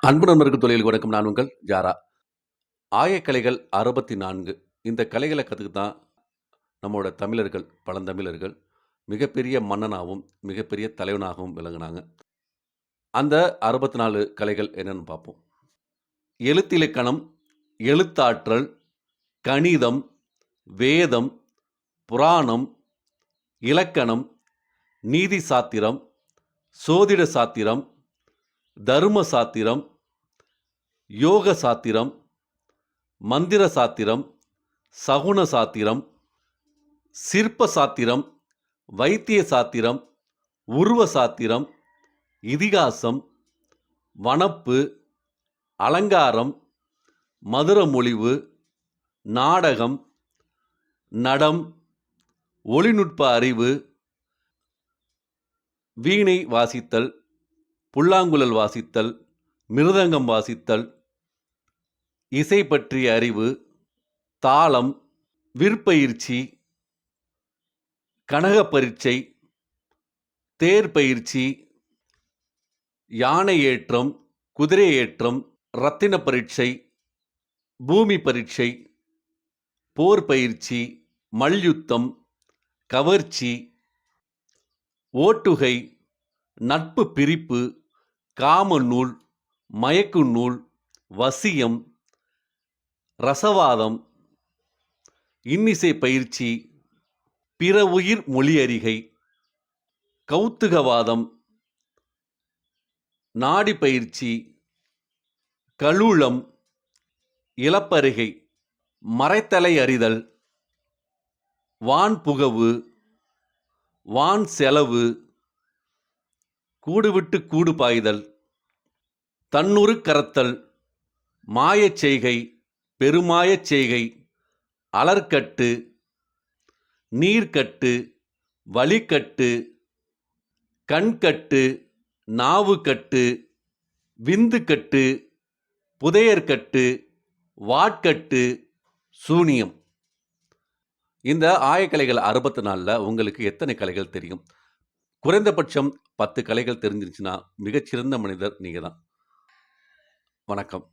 அன்பு நண்பருக்கு தொழில் வணக்கம். நான் உங்கள் ஜாரா. ஆயக்கலைகள் 64. இந்த கலைகளை கற்றுக்கு தான் நம்மளோட தமிழர்கள், பழந்தமிழர்கள் மிகப்பெரிய மன்னனாகவும், மிகப்பெரிய தலைவனாகவும் விளங்குனாங்க. அந்த 64 கலைகள் என்னன்னு பார்ப்போம். எழுத்திலக்கணம், எழுத்தாற்றல், கணிதம், வேதம், புராணம், இலக்கணம், நீதி சாத்திரம், சோதிட சாத்திரம், தர்ம சாத்திரம், யோக சாத்திரம், மந்திர சாத்திரம், சகுன சாத்திரம், சிற்ப சாத்திரம், வைத்திய சாத்திரம், உருவ சாத்திரம், இதிகாசம், வனப்பு, அலங்காரம், மதுரமொழிவு, நாடகம், நடம், ஒளிநுட்ப அறிவு, வீணை வாசித்தல், புல்லாங்குழல் வாசித்தல், மிருதங்கம் வாசித்தல், இசை பற்றிய அறிவு, தாளம், விற்பயிற்சி, கனக பரீட்சை, தேர் பயிற்சி, யானை ஏற்றம், குதிரை ஏற்றம், ரத்தின பரீட்சை, பூமி பரீட்சை, போர் பயிற்சி, மல்யுத்தம், கவர்ச்சி, ஓட்டுகை, நட்பு பிரிப்பு, காம நூல், மயக்கு நூல், வசியம், ரசவாதம், இன்னிசை பயிற்சி, பிற உயிர் மொழியறிகை, கௌத்துகவாதம், நாடி பயிற்சி, கலுளம், இளப்பருகை, மறைத்தலை அறிதல், வான் புகவு, வான் செலவு, கூடுவிட்டு கூடு பாய்தல், தன்னுரு கரத்தல், மாயச் செய்கை, பெருமாயச் செய்கை, அலர்கட்டு, நீர்க்கட்டு, வலிக்கட்டு, கண்கட்டு, நாவுக்கட்டு, விந்துக்கட்டு, புதையற்கட்டு, வாட்கட்டு, சூனியம். இந்த ஆயக்கலைகள் 64ல் உங்களுக்கு எத்தனை கலைகள் தெரியும்? குறைந்தபட்சம் 10 கலைகள் தெரிஞ்சிருச்சுன்னா மிகச்சிறந்த மனிதர் நீங்கள் தான். வணக்கம்.